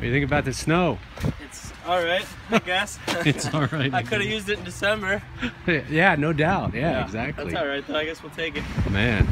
What do you think about the snow? It's alright, I guess. It's alright. I could have used it in December. Yeah, no doubt. Yeah, exactly. That's alright though, I guess we'll take it. Man.